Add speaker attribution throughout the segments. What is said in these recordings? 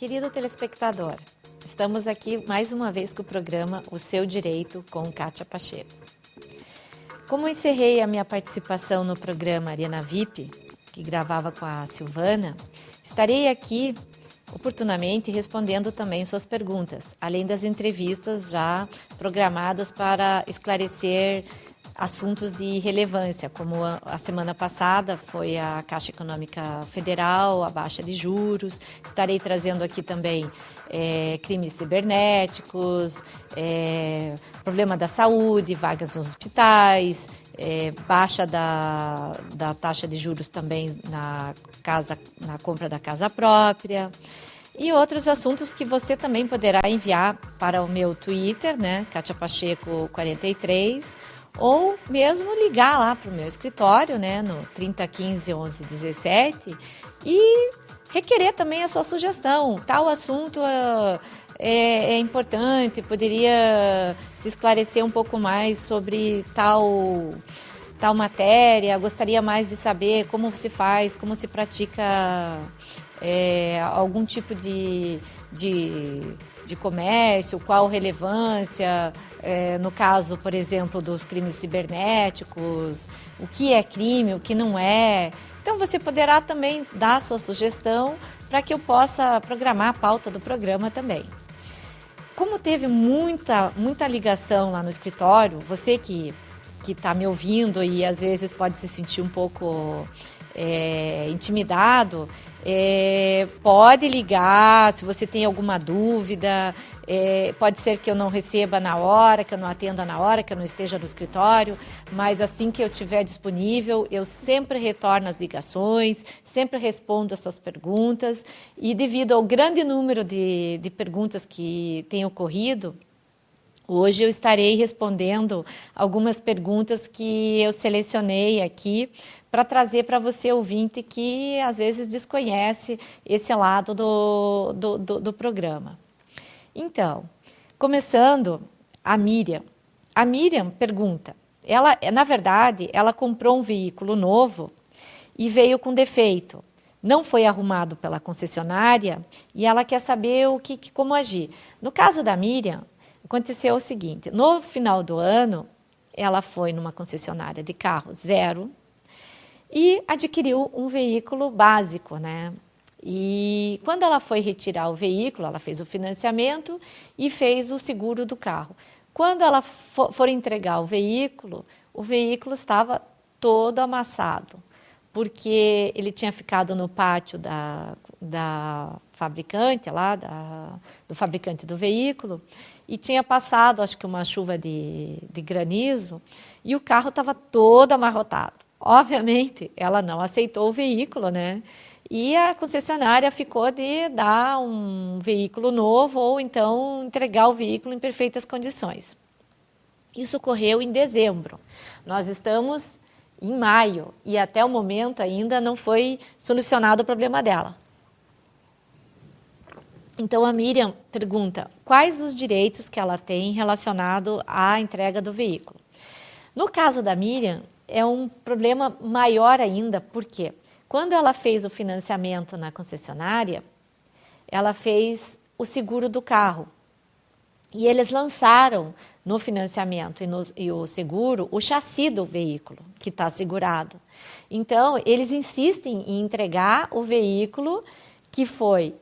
Speaker 1: Querido telespectador, estamos aqui mais uma vez com o programa O Seu Direito com Kátia Pacheco. Como encerrei a minha participação no programa Arena VIP, que gravava com a Silvana, estarei aqui oportunamente respondendo também suas perguntas, além das entrevistas já programadas para esclarecer assuntos de relevância, como a semana passada foi a Caixa Econômica Federal, a baixa de juros. Estarei trazendo aqui também crimes cibernéticos, problema da saúde, vagas nos hospitais, baixa da taxa de juros também na compra da casa própria. E outros assuntos que você também poderá enviar para o meu Twitter, né, Kátia Pacheco 43, ou mesmo ligar lá para o meu escritório, né, no 3015 1117, e requerer também a sua sugestão. Tal assunto é importante, poderia se esclarecer um pouco mais sobre tal matéria, gostaria mais de saber como se faz, como se pratica algum tipo de comércio, qual relevância, no caso, por exemplo, dos crimes cibernéticos, o que é crime, o que não é. Então, você poderá também dar a sua sugestão para que eu possa programar a pauta do programa também. Como teve muita ligação lá no escritório, você que está me ouvindo e às vezes pode se sentir um pouco intimidado, pode ligar se você tem alguma dúvida. Pode ser que eu não receba na hora, que eu não atenda na hora, que eu não esteja no escritório, mas assim que eu estiver disponível, eu sempre retorno as ligações, sempre respondo as suas perguntas, e devido ao grande número de perguntas que têm ocorrido, hoje eu estarei respondendo algumas perguntas que eu selecionei aqui para trazer para você, ouvinte, que às vezes desconhece esse lado do programa. Então, começando, a Miriam. A Miriam pergunta, na verdade, ela comprou um veículo novo e veio com defeito. Não foi arrumado pela concessionária e ela quer saber como agir. No caso da Miriam, aconteceu o seguinte: no final do ano, ela foi numa concessionária de carro zero e adquiriu um veículo básico, né? E quando ela foi retirar o veículo, ela fez o financiamento e fez o seguro do carro. Quando ela for entregar o veículo estava todo amassado, porque ele tinha ficado no pátio da fabricante, do fabricante do veículo, e tinha passado, acho que uma chuva de granizo, e o carro estava todo amarrotado. Obviamente, ela não aceitou o veículo, né? E a concessionária ficou de dar um veículo novo ou então entregar o veículo em perfeitas condições. Isso ocorreu em dezembro. Nós estamos em maio e até o momento ainda não foi solucionado o problema dela. Então a Miriam pergunta quais os direitos que ela tem relacionado à entrega do veículo. No caso da Miriam, é um problema maior ainda, porque quando ela fez o financiamento na concessionária, ela fez o seguro do carro. E eles lançaram no financiamento e o seguro o chassi do veículo, que está segurado. Então, eles insistem em entregar o veículo que foi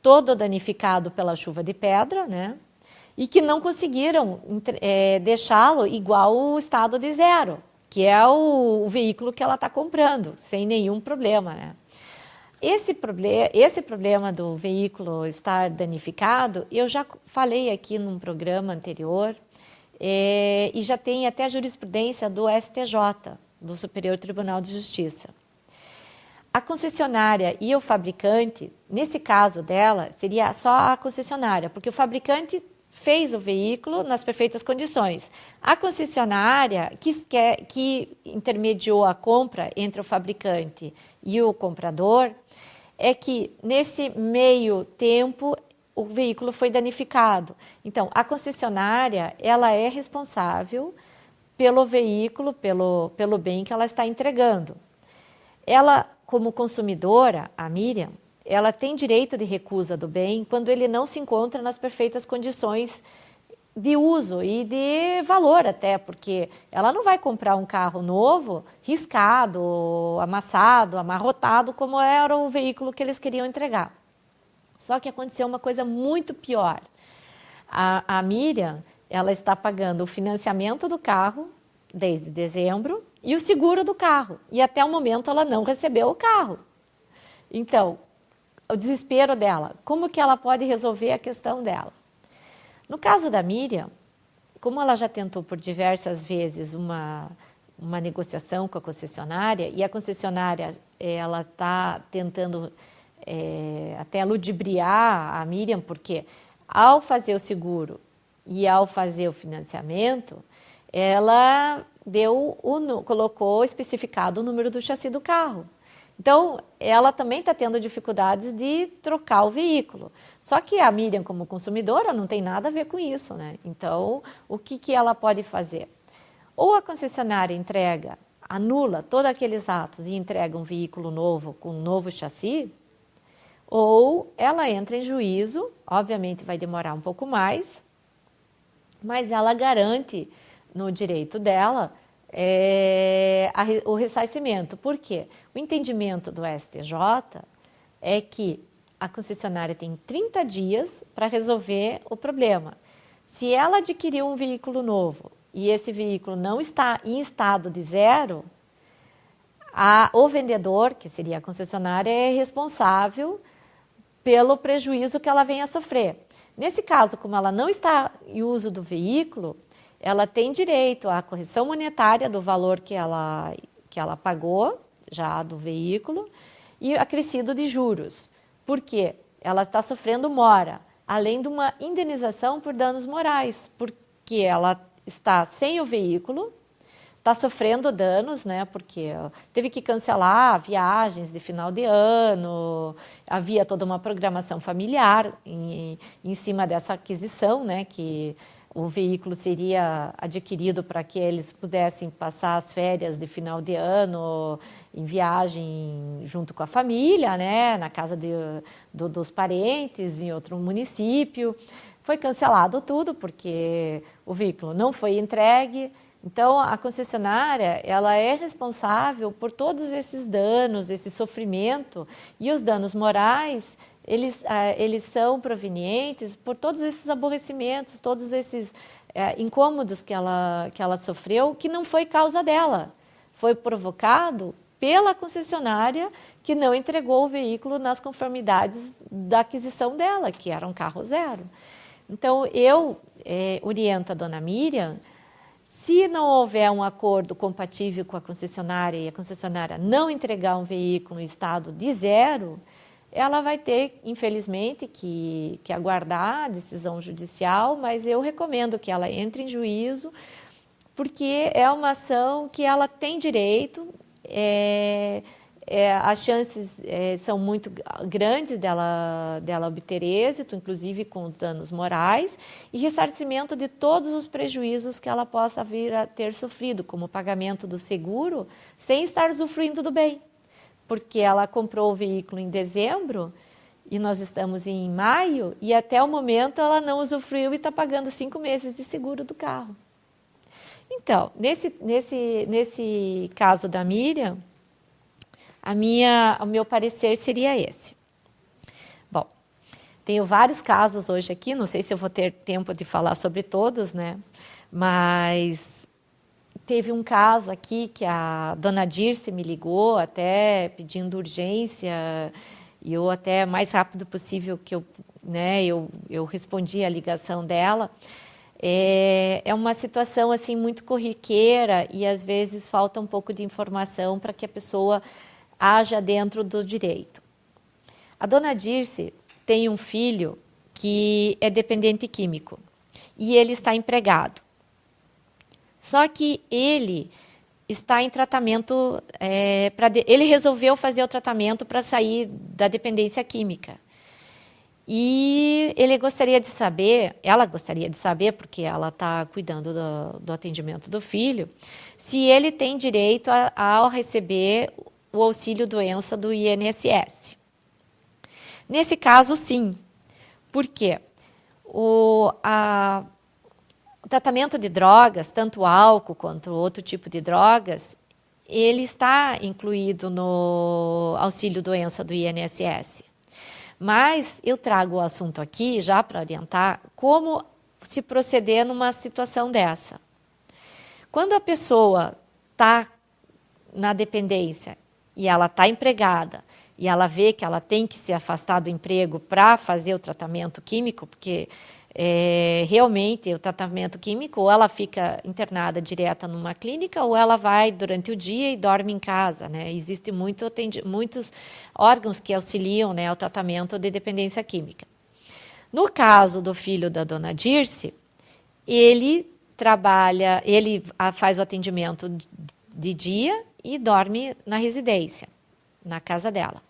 Speaker 1: todo danificado pela chuva de pedra, né? E que não conseguiram deixá-lo igual o estado de zero, que é o veículo que ela está comprando, sem nenhum problema, né? Esse problema do veículo estar danificado, eu já falei aqui num programa anterior, e já tem até a jurisprudência do STJ, do Superior Tribunal de Justiça. A concessionária e o fabricante, nesse caso dela, seria só a concessionária, porque o fabricante fez o veículo nas perfeitas condições. A concessionária que intermediou a compra entre o fabricante e o comprador é que, nesse meio tempo, o veículo foi danificado. Então, a concessionária ela é responsável pelo veículo, pelo bem que ela está entregando. Ela, como consumidora, a Miriam, ela tem direito de recusa do bem quando ele não se encontra nas perfeitas condições de uso e de valor até, porque ela não vai comprar um carro novo, riscado, amassado, amarrotado, como era o veículo que eles queriam entregar. Só que aconteceu uma coisa muito pior. A Miriam, ela está pagando o financiamento do carro desde dezembro e o seguro do carro. E até o momento ela não recebeu o carro. Então, o desespero dela, como que ela pode resolver a questão dela? No caso da Miriam, como ela já tentou por diversas vezes uma negociação com a concessionária, e a concessionária ela está tentando até ludibriar a Miriam, porque ao fazer o seguro e ao fazer o financiamento, ela colocou especificado o número do chassi do carro. Então, ela também está tendo dificuldades de trocar o veículo. Só que a Miriam, como consumidora, não tem nada a ver com isso, né? Então, o que ela pode fazer? Ou a concessionária anula todos aqueles atos e entrega um veículo novo com um novo chassi, ou ela entra em juízo, obviamente vai demorar um pouco mais, mas ela garante no direito dela o ressarcimento. Por quê? O entendimento do STJ é que a concessionária tem 30 dias para resolver o problema. Se ela adquiriu um veículo novo e esse veículo não está em estado de zero, o vendedor, que seria a concessionária, é responsável pelo prejuízo que ela venha a sofrer. Nesse caso, como ela não está em uso do veículo, ela tem direito à correção monetária do valor que ela pagou, já do veículo, e acrescido de juros. Por quê? Ela está sofrendo mora, além de uma indenização por danos morais, porque ela está sem o veículo, está sofrendo danos, né? Porque teve que cancelar viagens de final de ano, havia toda uma programação familiar em cima dessa aquisição, né? Que o veículo seria adquirido para que eles pudessem passar as férias de final de ano em viagem junto com a família, né? Na casa dos parentes, em outro município. Foi cancelado tudo porque o veículo não foi entregue. Então, a concessionária, ela é responsável por todos esses danos, esse sofrimento, e os danos morais, eles são provenientes por todos esses aborrecimentos, todos esses incômodos que ela sofreu, que não foi causa dela, foi provocado pela concessionária que não entregou o veículo nas conformidades da aquisição dela, que era um carro zero. Então, eu oriento a dona Miriam. Se não houver um acordo compatível com a concessionária e a concessionária não entregar um veículo em estado de zero, ela vai ter, infelizmente, que aguardar a decisão judicial, mas eu recomendo que ela entre em juízo, porque é uma ação que ela tem direito, as chances são muito grandes dela obter êxito, inclusive com os danos morais, e ressarcimento de todos os prejuízos que ela possa vir a ter sofrido, como o pagamento do seguro, sem estar usufruindo do bem. Porque ela comprou o veículo em dezembro, e nós estamos em maio, e até o momento ela não usufruiu e está pagando 5 meses de seguro do carro. Então, nesse caso da Miriam, o meu parecer seria esse. Bom, tenho vários casos hoje aqui, não sei se eu vou ter tempo de falar sobre todos, né? Mas teve um caso aqui que a dona Dirce me ligou até pedindo urgência, e eu até mais rápido possível que eu respondi a ligação dela. É uma situação assim muito corriqueira e às vezes falta um pouco de informação para que a pessoa haja dentro do direito. A dona Dirce tem um filho que é dependente químico e ele está empregado. Só que ele está em tratamento, ele resolveu fazer o tratamento para sair da dependência química. E ela gostaria de saber, porque ela está cuidando do atendimento do filho, se ele tem direito ao receber o auxílio doença do INSS. Nesse caso, sim. Por quê? O tratamento de drogas, tanto álcool quanto outro tipo de drogas, ele está incluído no auxílio-doença do INSS. Mas eu trago o assunto aqui, já para orientar, como se proceder numa situação dessa. Quando a pessoa está na dependência e ela está empregada e ela vê que ela tem que se afastar do emprego para fazer o tratamento químico, porque realmente o tratamento químico, ou ela fica internada direta numa clínica, ou ela vai durante o dia e dorme em casa, né? Existem muitos órgãos que auxiliam, né, ao tratamento de dependência química. No caso do filho da dona Dirce, ele faz o atendimento de dia e dorme na residência, na casa dela.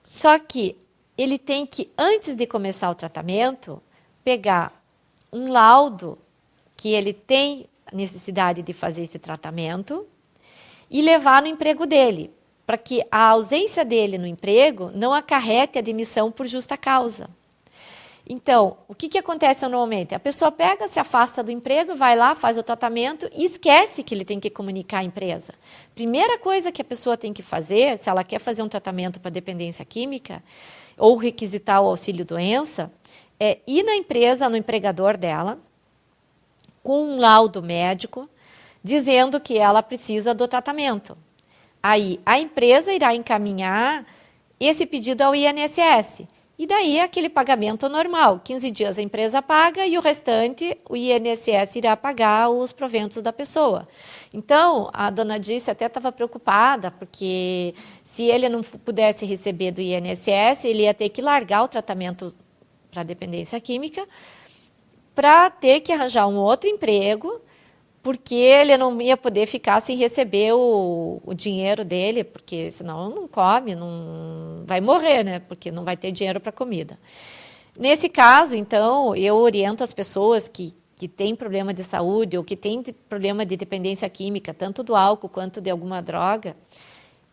Speaker 1: Só que ele tem que, antes de começar o tratamento, pegar um laudo que ele tem necessidade de fazer esse tratamento e levar no emprego dele, para que a ausência dele no emprego não acarrete a demissão por justa causa. Então, o que acontece normalmente? A pessoa pega, se afasta do emprego, vai lá, faz o tratamento e esquece que ele tem que comunicar à empresa. Primeira coisa que a pessoa tem que fazer, se ela quer fazer um tratamento para dependência química, ou requisitar o auxílio-doença, é ir na empresa, no empregador dela, com um laudo médico, dizendo que ela precisa do tratamento. Aí, a empresa irá encaminhar esse pedido ao INSS. E daí, aquele pagamento normal. 15 dias a empresa paga e o restante, o INSS irá pagar os proventos da pessoa. Então, a dona Dirce até estava preocupada, porque se ele não pudesse receber do INSS, ele ia ter que largar o tratamento para dependência química, para ter que arranjar um outro emprego, porque ele não ia poder ficar sem receber o dinheiro dele, porque senão não come, não vai morrer, né? Porque não vai ter dinheiro para comida. Nesse caso, então, eu oriento as pessoas que têm problema de saúde ou que têm problema de dependência química, tanto do álcool quanto de alguma droga,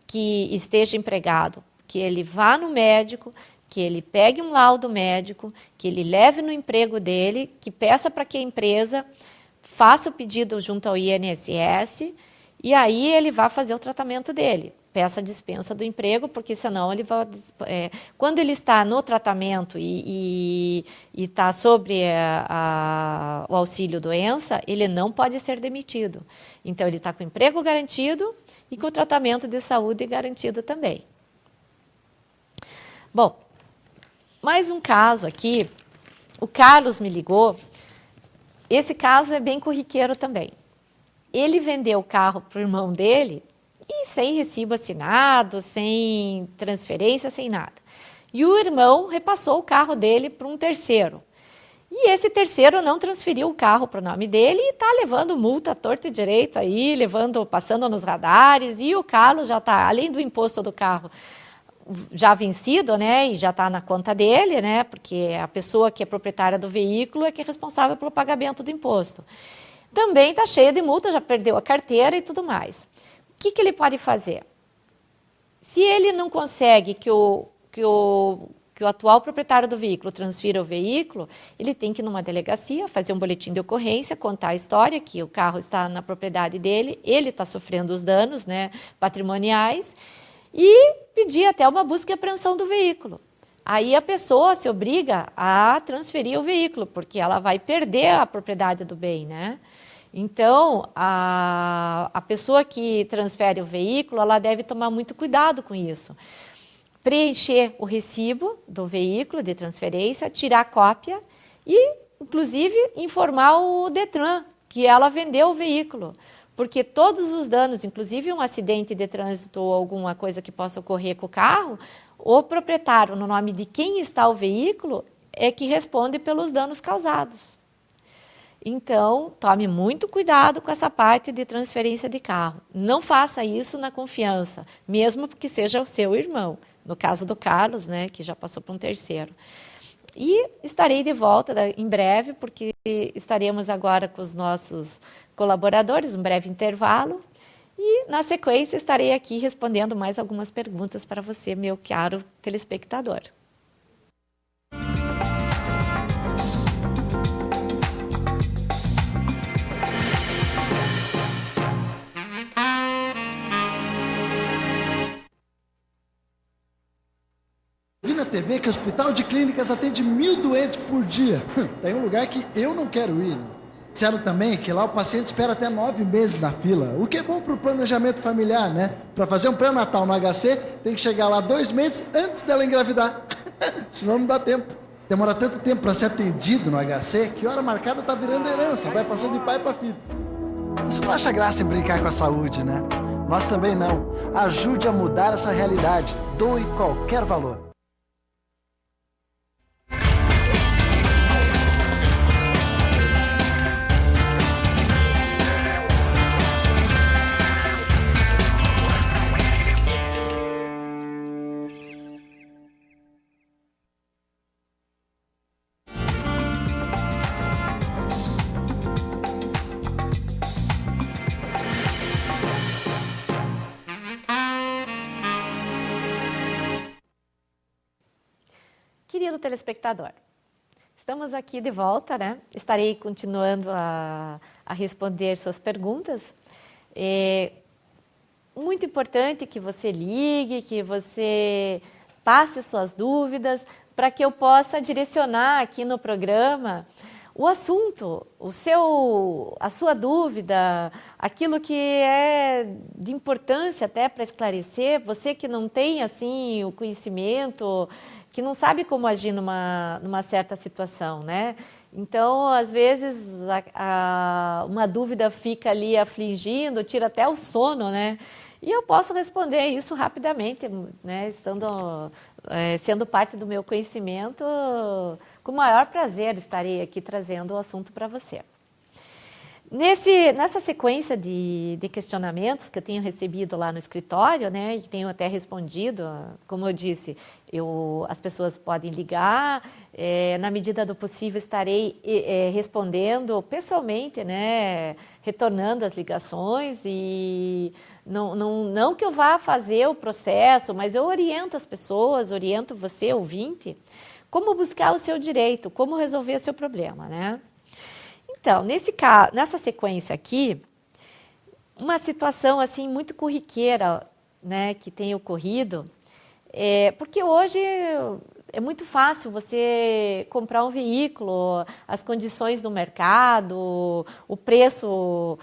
Speaker 1: que esteja empregado, que ele vá no médico, que ele pegue um laudo médico, que ele leve no emprego dele, que peça para que a empresa faça o pedido junto ao INSS e aí ele vai fazer o tratamento dele. Peça a dispensa do emprego, porque senão ele vai... quando ele está no tratamento e está sobre o auxílio-doença, ele não pode ser demitido. Então, ele está com o emprego garantido e com o tratamento de saúde garantido também. Bom, mais um caso aqui. O Carlos me ligou. Esse caso é bem corriqueiro também. Ele vendeu o carro para o irmão dele e sem recibo assinado, sem transferência, sem nada. E o irmão repassou o carro dele para um terceiro. E esse terceiro não transferiu o carro para o nome dele e está levando multa torto e direito aí, passando nos radares. E o Carlos já está, além do imposto do carro já vencido, né, e já está na conta dele, né, porque a pessoa que é proprietária do veículo é que é responsável pelo pagamento do imposto. Também está cheia de multa, já perdeu a carteira e tudo mais. O que ele pode fazer? Se ele não consegue que o atual proprietário do veículo transfira o veículo, ele tem que ir numa delegacia, fazer um boletim de ocorrência, contar a história, que o carro está na propriedade dele, ele está sofrendo os danos, né, patrimoniais, e pedir até uma busca e apreensão do veículo. Aí a pessoa se obriga a transferir o veículo, porque ela vai perder a propriedade do bem, né? Então, a pessoa que transfere o veículo, ela deve tomar muito cuidado com isso. Preencher o recibo do veículo de transferência, tirar cópia e, inclusive, informar o Detran que ela vendeu o veículo. Porque todos os danos, inclusive um acidente de trânsito ou alguma coisa que possa ocorrer com o carro, o proprietário, no nome de quem está o veículo, é que responde pelos danos causados. Então, tome muito cuidado com essa parte de transferência de carro. Não faça isso na confiança, mesmo que seja o seu irmão. No caso do Carlos, né, que já passou para um terceiro. E estarei de volta em breve, porque estaremos agora com os nossos colaboradores, um breve intervalo. E, na sequência, estarei aqui respondendo mais algumas perguntas para você, meu caro telespectador.
Speaker 2: Vi na TV que o Hospital de Clínicas atende 1.000 doentes por dia. Tem um lugar que eu não quero ir. Disseram também que lá o paciente espera até 9 meses na fila, o que é bom para o planejamento familiar, né? Para fazer um pré-natal no HC, tem que chegar lá 2 meses antes dela engravidar. Senão não dá tempo. Demora tanto tempo para ser atendido no HC que hora marcada tá virando herança, vai passando de pai para filho. Você não acha graça em brincar com a saúde, né? Nós também não. Ajude a mudar essa realidade. Doe qualquer valor.
Speaker 1: Querido telespectador, estamos aqui de volta, né? Estarei continuando a responder suas perguntas. É muito importante que você ligue, que você passe suas dúvidas, para que eu possa direcionar aqui no programa o assunto, a sua dúvida, aquilo que é de importância até para esclarecer, você que não tem assim o conhecimento, que não sabe como agir numa certa situação, né? Então, às vezes, uma dúvida fica ali afligindo, tira até o sono, né? E eu posso responder isso rapidamente, né? Sendo parte do meu conhecimento, com o maior prazer estarei aqui trazendo o assunto para você. Nessa sequência de questionamentos que eu tenho recebido lá no escritório, né, e tenho até respondido, como eu disse, as pessoas podem ligar, na medida do possível estarei respondendo pessoalmente, né, retornando as ligações, e não que eu vá fazer o processo, mas eu oriento as pessoas, oriento você, ouvinte, como buscar o seu direito, como resolver o seu problema, né? Então, nessa sequência aqui, uma situação assim muito corriqueira, né, que tem ocorrido, porque hoje é muito fácil você comprar um veículo, as condições do mercado, o preço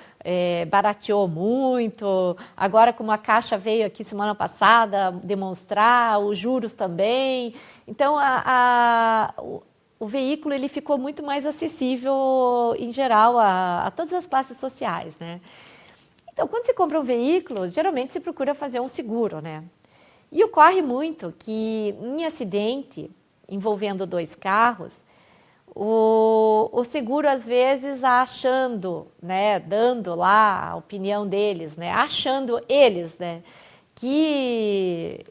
Speaker 1: barateou muito, agora como a Caixa veio aqui semana passada demonstrar, os juros também, então o veículo ele ficou muito mais acessível, em geral, a todas as classes sociais, né? Então, quando você compra um veículo, geralmente se procura fazer um seguro, né? E ocorre muito que, em acidente envolvendo 2 carros, o seguro, às vezes, achando, né, dando lá a opinião deles, né, achando eles, né, que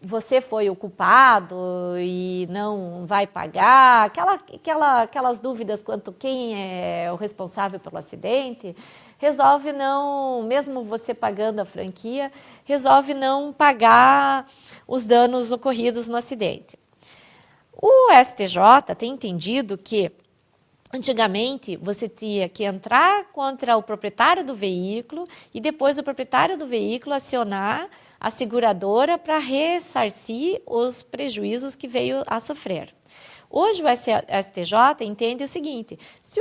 Speaker 1: você foi o culpado e não vai pagar, aquelas dúvidas quanto quem é o responsável pelo acidente, resolve não, mesmo você pagando a franquia, resolve não pagar os danos ocorridos no acidente. O STJ tem entendido que antigamente, você tinha que entrar contra o proprietário do veículo e depois o proprietário do veículo acionar a seguradora para ressarcir os prejuízos que veio a sofrer. Hoje o STJ entende o seguinte: se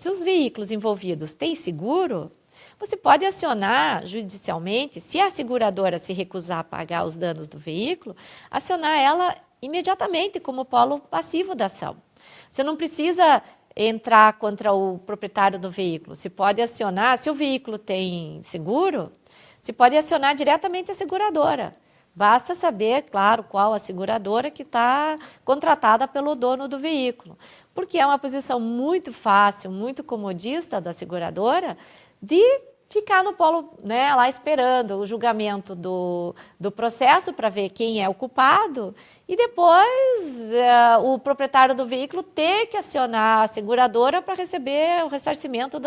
Speaker 1: os veículos envolvidos têm seguro, você pode acionar judicialmente, se a seguradora se recusar a pagar os danos do veículo, acionar ela imediatamente como polo passivo da ação. Você não precisa entrar contra o proprietário do veículo. Você pode acionar, se o veículo tem seguro, você pode acionar diretamente a seguradora. Basta saber, claro, qual a seguradora que está contratada pelo dono do veículo. Porque é uma posição muito fácil, muito comodista da seguradora de ficar no polo, né, lá esperando o julgamento do processo para ver quem é o culpado e depois o proprietário do veículo ter que acionar a seguradora para receber o ressarcimento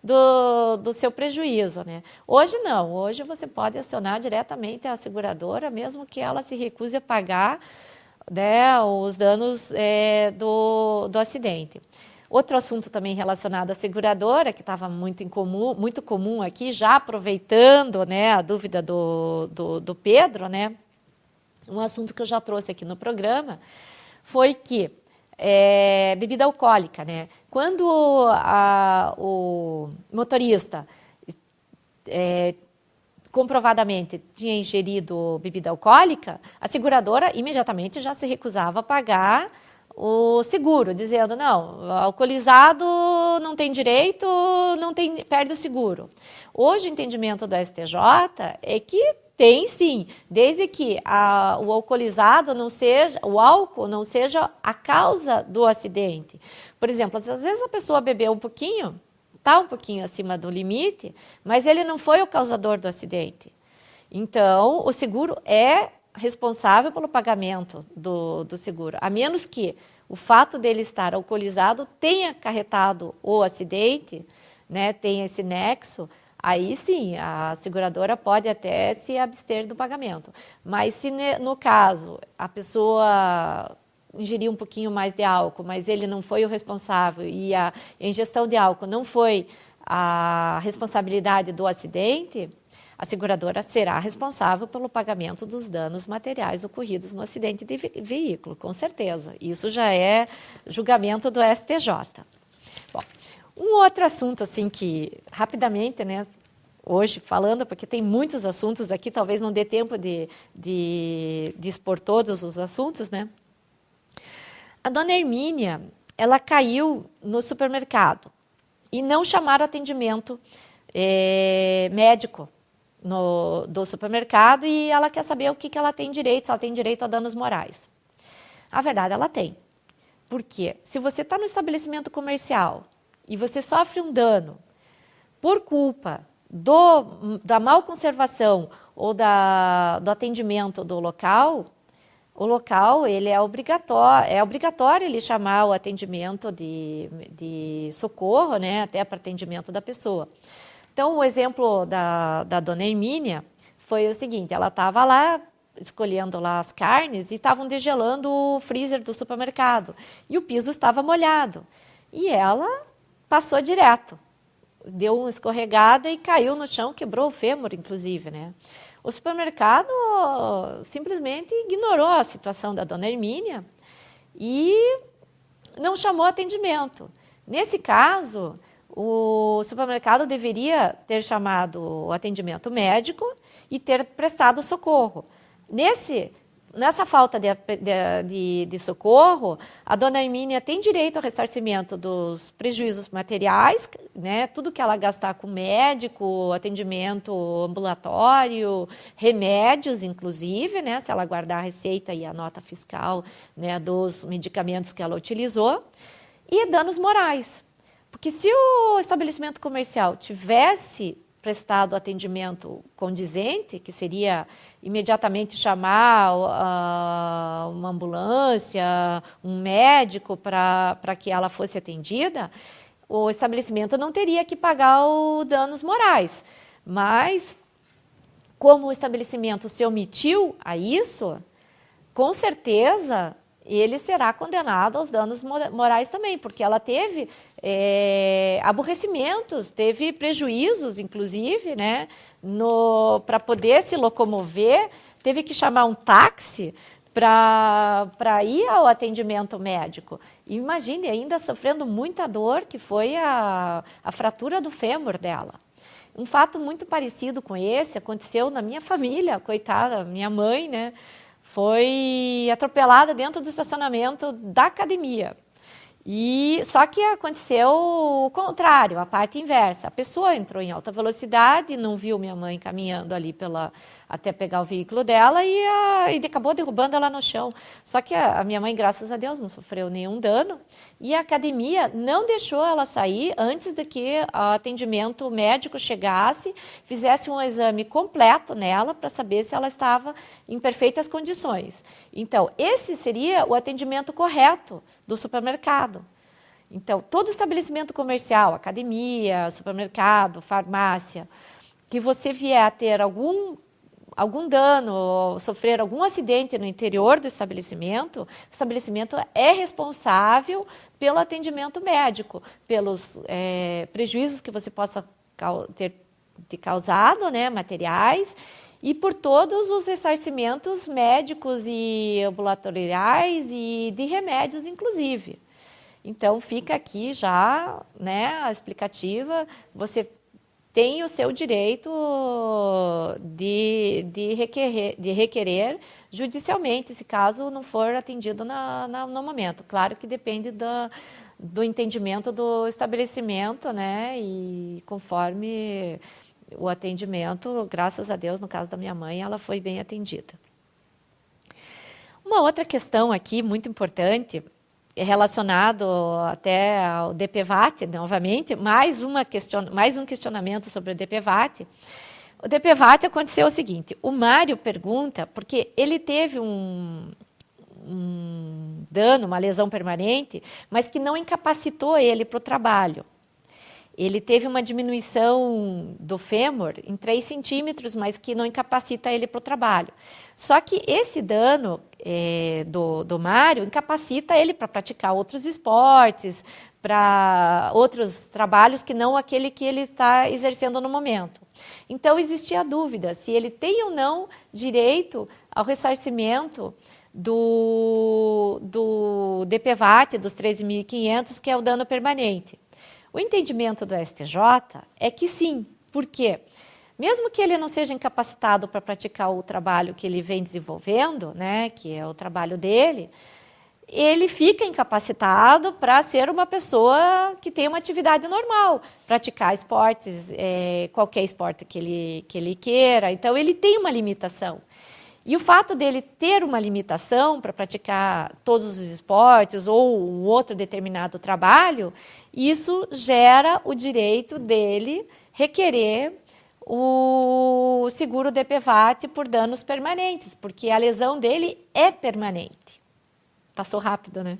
Speaker 1: do seu prejuízo, né? Hoje não, hoje você pode acionar diretamente a seguradora, mesmo que ela se recuse a pagar, né, os danos do acidente. Outro assunto também relacionado à seguradora, que estava muito comum aqui, já aproveitando, né, a dúvida do Pedro, né, um assunto que eu já trouxe aqui no programa, foi que bebida alcoólica, né, quando o motorista comprovadamente tinha ingerido bebida alcoólica, a seguradora imediatamente já se recusava a pagar o seguro, dizendo, não, alcoolizado não tem direito, perde o seguro. Hoje o entendimento do STJ é que tem sim, desde que o alcoolizado não seja, o álcool não seja a causa do acidente. Por exemplo, às vezes a pessoa bebeu um pouquinho, está um pouquinho acima do limite, mas ele não foi o causador do acidente. Então, o seguro é responsável pelo pagamento do seguro, a menos que o fato dele estar alcoolizado tenha acarretado o acidente, né, tenha esse nexo, aí sim, a seguradora pode até se abster do pagamento. Mas se no caso a pessoa ingeriu um pouquinho mais de álcool, mas ele não foi o responsável e a ingestão de álcool não foi a responsabilidade do acidente, a seguradora será responsável pelo pagamento dos danos materiais ocorridos no acidente de veículo, com certeza. Isso já é julgamento do STJ. Bom, um outro assunto, assim, que rapidamente, né, hoje falando, porque tem muitos assuntos aqui, talvez não dê tempo de expor todos os assuntos, né? A dona Hermínia, ela caiu no supermercado e não chamaram atendimento médico do supermercado e ela quer saber o que ela tem direito, se ela tem direito a danos morais. A verdade, ela tem. Porque se você está no estabelecimento comercial e você sofre um dano por culpa da mal conservação ou do atendimento do local, o local ele é obrigatório ele chamar o atendimento de socorro, né, até para atendimento da pessoa. Então, o exemplo da dona Hermínia foi o seguinte, ela estava lá escolhendo lá as carnes e estavam degelando o freezer do supermercado e o piso estava molhado. E ela passou direto, deu uma escorregada e caiu no chão, quebrou o fêmur, inclusive, né? O supermercado simplesmente ignorou a situação da dona Hermínia e não chamou atendimento. Nesse caso, o supermercado deveria ter chamado o atendimento médico e ter prestado socorro. Nessa falta de socorro, a dona Hermínia tem direito ao ressarcimento dos prejuízos materiais, né, tudo que ela gastar com médico, atendimento ambulatório, remédios, inclusive, né, se ela guardar a receita e a nota fiscal, né, dos medicamentos que ela utilizou, e danos morais. Porque se o estabelecimento comercial tivesse prestado atendimento condizente, que seria imediatamente chamar uma ambulância, um médico para que ela fosse atendida, o estabelecimento não teria que pagar os danos morais. Mas, como o estabelecimento se omitiu a isso, com certeza ele será condenado aos danos morais também, porque ela teve aborrecimentos, teve prejuízos, inclusive, né, para poder se locomover, teve que chamar um táxi para ir ao atendimento médico. E imagine, ainda sofrendo muita dor, que foi a fratura do fêmur dela. Um fato muito parecido com esse aconteceu na minha família, coitada, minha mãe, né, foi atropelada dentro do estacionamento da academia. E só que aconteceu o contrário, a parte inversa. A pessoa entrou em alta velocidade, não viu minha mãe caminhando ali até pegar o veículo dela e acabou derrubando ela no chão. Só que a minha mãe, graças a Deus, não sofreu nenhum dano e a academia não deixou ela sair antes de que o atendimento médico chegasse, fizesse um exame completo nela para saber se ela estava em perfeitas condições. Então, esse seria o atendimento correto do supermercado. Então, todo estabelecimento comercial, academia, supermercado, farmácia, que você vier a ter algum dano, ou sofrer algum acidente no interior do estabelecimento, o estabelecimento é responsável pelo atendimento médico, pelos prejuízos que você possa ter causado, né, materiais, e por todos os ressarcimentos médicos e ambulatoriais e de remédios, inclusive. Então, fica aqui já, né, a explicativa, você tem o seu direito de requerer judicialmente, se caso não for atendido no momento. Claro que depende do entendimento do estabelecimento, né, e conforme o atendimento, graças a Deus, no caso da minha mãe, ela foi bem atendida. Uma outra questão aqui muito importante, relacionado até ao DPVAT, novamente, mais um questionamento sobre o DPVAT. O DPVAT aconteceu o seguinte, o Mário pergunta, porque ele teve um dano, uma lesão permanente, mas que não incapacitou ele para o trabalho. Ele teve uma diminuição do fêmur em 3 centímetros, mas que não incapacita ele para o trabalho. Só que esse dano do Mário incapacita ele para praticar outros esportes, para outros trabalhos que não aquele que ele está exercendo no momento. Então, existia a dúvida se ele tem ou não direito ao ressarcimento do DPVAT, dos 13.500, que é o dano permanente. O entendimento do STJ é que sim, por quê? Mesmo que ele não seja incapacitado para praticar o trabalho que ele vem desenvolvendo, né, que é o trabalho dele, ele fica incapacitado para ser uma pessoa que tem uma atividade normal, praticar esportes, qualquer esporte que ele queira. Então, ele tem uma limitação. E o fato dele ter uma limitação para praticar todos os esportes ou um outro determinado trabalho, isso gera o direito dele requerer o seguro DPVAT por danos permanentes, porque a lesão dele é permanente. Passou rápido, né?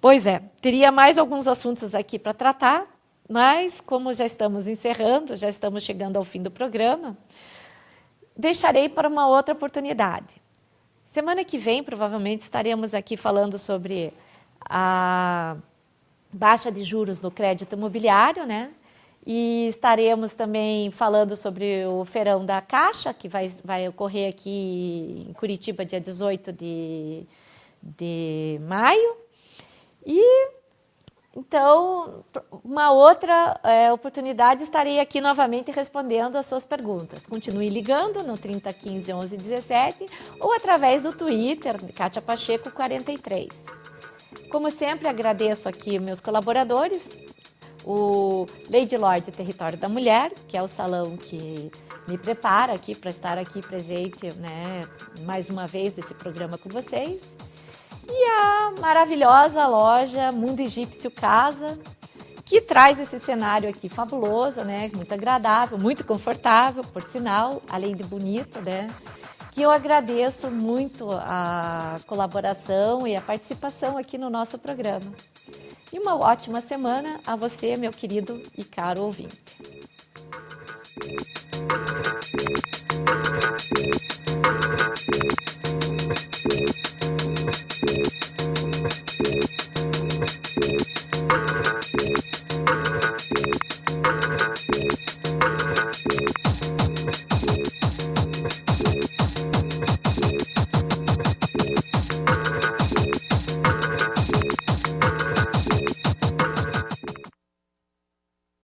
Speaker 1: Pois é, teria mais alguns assuntos aqui para tratar, mas como já estamos encerrando, já estamos chegando ao fim do programa, deixarei para uma outra oportunidade. Semana que vem, provavelmente, estaremos aqui falando sobre a baixa de juros no crédito imobiliário, né? E estaremos também falando sobre o Feirão da Caixa, que vai ocorrer aqui em Curitiba, dia 18 de maio. E, então, uma outra oportunidade, estarei aqui novamente respondendo as suas perguntas. Continue ligando no 3015 1117 ou através do Twitter, Kátia Pacheco 43. Como sempre, agradeço aqui meus colaboradores, o Lady Lorde Território da Mulher, que é o salão que me prepara aqui para estar aqui presente, né, mais uma vez desse programa com vocês. E a maravilhosa loja Mundo Egípcio Casa, que traz esse cenário aqui fabuloso, né, muito agradável, muito confortável, por sinal, além de bonito, né, que eu agradeço muito a colaboração e a participação aqui no nosso programa. E uma ótima semana a você, meu querido e caro ouvinte.